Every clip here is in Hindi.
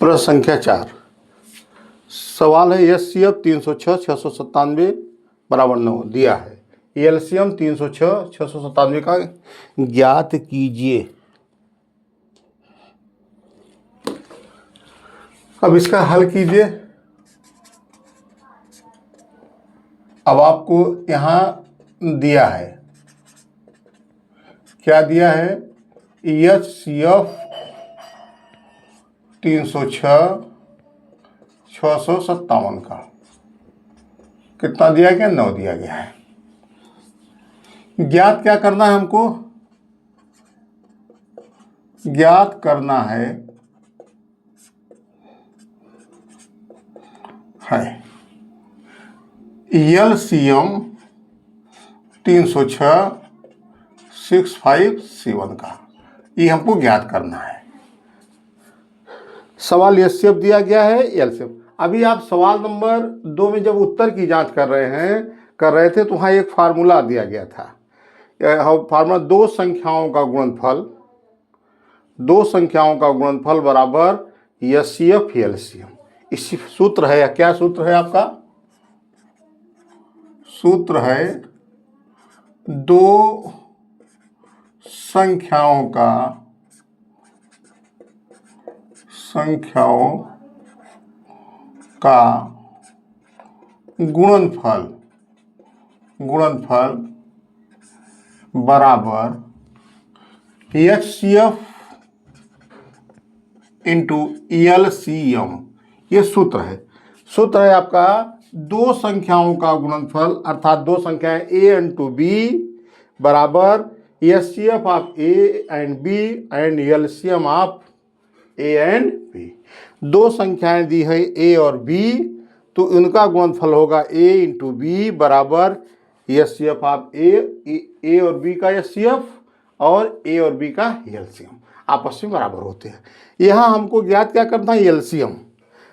प्रश्न संख्या 4। सवाल है एचसीएफ 306 697 बराबर 9 दिया है। एलसीएम 306 697 का ज्ञात कीजिए। अब इसका हल कीजिए। अब आपको यहां दिया है, क्या दिया है? एचसीएफ 306 657 का कितना दिया गया? 9 दिया गया है। ज्ञात क्या करना है हमको? ज्ञात करना है एलसीएम 306 657 का, ये हमको ज्ञात करना है। सवाल एचसीएफ दिया गया है, एलसीएम। अभी आप सवाल नंबर 2 में जब उत्तर की जांच कर रहे थे तो वहाँ एक फार्मूला दिया गया था। फार्मूला दो संख्याओं का गुणनफल बराबर एचसीएफ एलसीएम। इसी सूत्र है, क्या सूत्र है आपका? सूत्र है दो संख्याओं का गुणनफल बराबर एचसीएफ इंटू एलसीएम। ये सूत्र है आपका दो संख्याओं का गुणनफल, अर्थात दो संख्याएं a इंटू बी बराबर HCF of A and B and LCM of A and B. दो संख्याएं दी है a और b, तो इनका गुणनफल होगा a इंटू बी बराबर एचसीएफ ऑफ ए और b का एचसीएफ और a और b का एलसीएम आपस में बराबर होते हैं। यहाँ हमको ज्ञात क्या करना है? एलसीएम।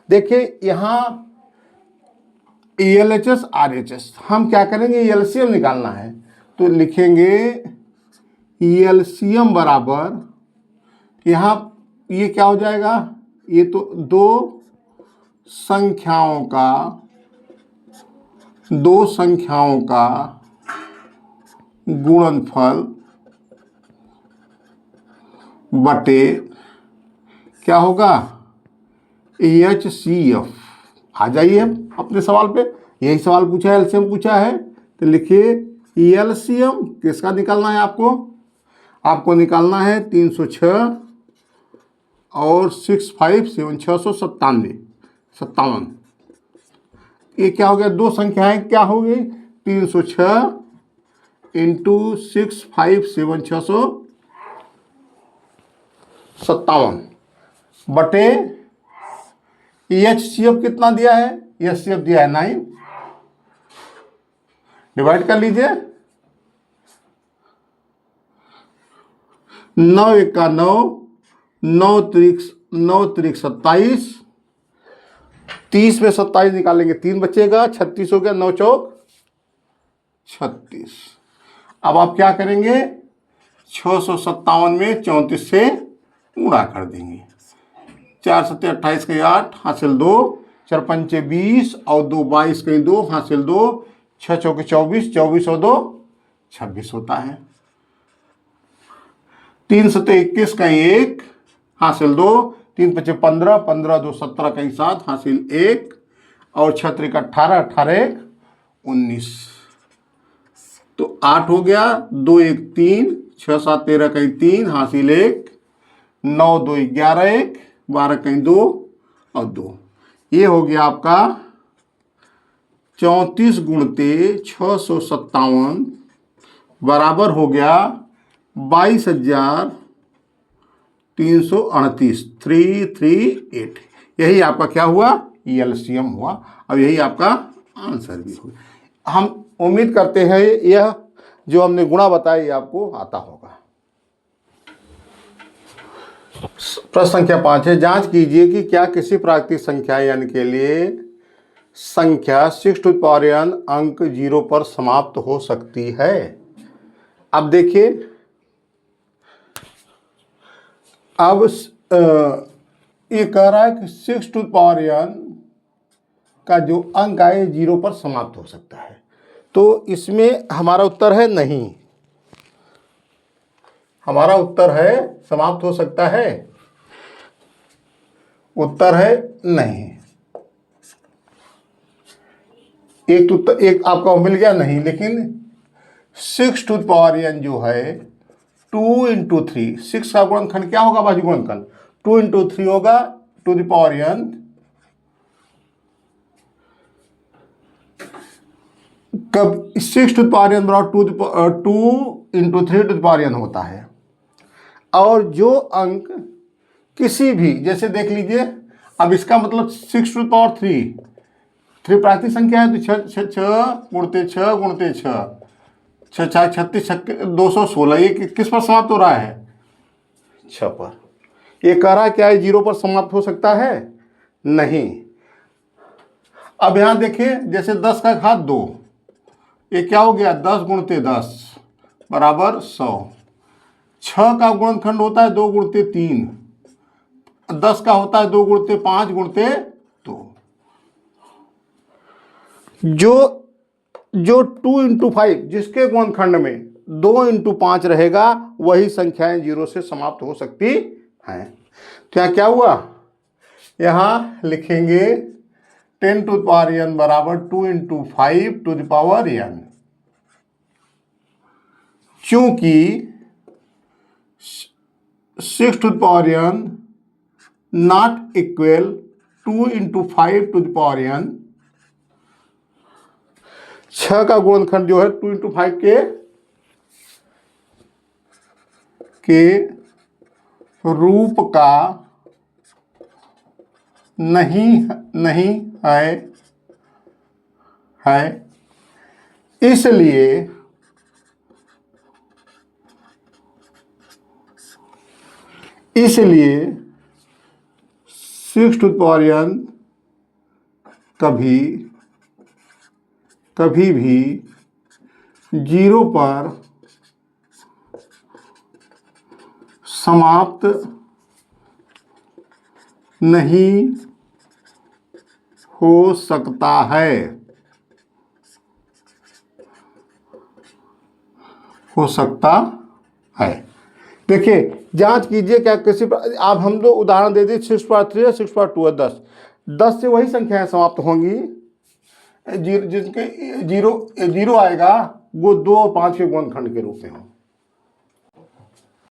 देखिए यहाँ एलएचएस आरएचएस, हम क्या करेंगे? एलसीएम निकालना है तो लिखेंगे एलसीएम बराबर, यहाँ ये क्या हो जाएगा? ये तो दो संख्याओं का गुणनफल बटे क्या होगा? एचसीएफ। आ जाइए अपने सवाल पे, यही सवाल पूछा है, एलसीएम पूछा है तो लिखिए एलसीएम किसका निकालना है आपको निकालना है 306 और 657। ये क्या हो गया? दो संख्याएं क्या हो गई? 306 इंटू 657 बटे एचसीएफ कितना दिया है? एचसीएफ दिया है 9। डिवाइड कर लीजिए, 9 1 9, 9 3 27, 30 में 27 निकालेंगे 3 बचेगा, 36 हो गया, 9 चौक 36। अब आप क्या करेंगे? 657 में 34 से गुणा कर देंगे। 4 7 28 के 8 हासिल 2, 4 5 20 और 2 22 कहीं 2 हासिल 2, 6 चौके 24, 24 और 2 26 होता है। 3 7 21 कहीं 1 हासिल 2, 3 5 15, 15 2 17 कहीं 7 हासिल 1 और 6 3 18, 18 1 19, तो 8 हो गया, 2 1 3, 6 7 13 कहीं 3 हासिल 1, 9 2 11 1, 12 कहीं 2 और 2। ये हो गया आपका 34 गुणते 657 बराबर हो गया 22,338 338। यही आपका क्या हुआ? एलसीएम हुआ। अब यही आपका आंसर भी होगा। हम उम्मीद करते हैं यह जो हमने गुणा बताया ये आपको आता होगा। प्रश्न संख्या 5 है, जांच कीजिए कि क्या किसी प्राकृतिक संख्या n के लिए संख्या 6n अंक 0 पर समाप्त हो सकती है। अब देखिए, अब ये कह रहा है कि 6 टू पावर n का जो अंक आए 0 पर समाप्त हो सकता है, तो इसमें हमारा उत्तर है नहीं। हमारा उत्तर है समाप्त हो सकता है, उत्तर है नहीं। एक उत्तर एक आपका मिल गया नहीं, लेकिन 6 टू पावर n जो है 2 इंटू 3, 6 का गुणनखंड क्या होगा बाजू गुणनखंड? 2 इंटू 3 होगा टू द पावर n, कब 6 टू पावर n बराबर 2 into 3 to the power n होता है। और जो अंक किसी भी, जैसे देख लीजिए, अब इसका मतलब 6 टू पावर 3 प्राकृतिक संख्या है, तो 6 गुणते 6 गुणते 6 6 4 36 216, ये किस पर समाप्त हो रहा है? 6 पर। ये कह रहा है क्या है 0 पर समाप्त हो सकता है? नहीं। अब यहां देखिए, जैसे 10 का घात 2, ये क्या हो गया? 10 गुणते 10 बराबर 100। 6 का गुणनखंड होता है 2 गुणते 3, 10 का होता है 2 गुणते 5 गुणते 2। जो 2 इंटू 5 जिसके गुणनखंड में 2 इंटू 5 रहेगा, वही संख्याएं 0 से समाप्त हो सकती हैं। तो क्या हुआ? यहां लिखेंगे 10 टू पावर n बराबर 2 into 5 to the power n, क्योंकि 6 to the power n not equal 2 into 5 to the power n। 6 का गुणनखंड जो है 2 इंटू 5 के रूप का नहीं है, इसलिए इसलिए 6 टू पावर n कभी भी 0 पर समाप्त नहीं हो सकता है। देखिए, जांच कीजिए क्या किसी पर, आप हम दो उदाहरण दे दिए, 6 पावर 3 है, 6 पावर 2 है, 10 से वही संख्याएं समाप्त होंगी जिनके 0 आएगा वो 2 और 5 के गुणनखंड के रूप में हो।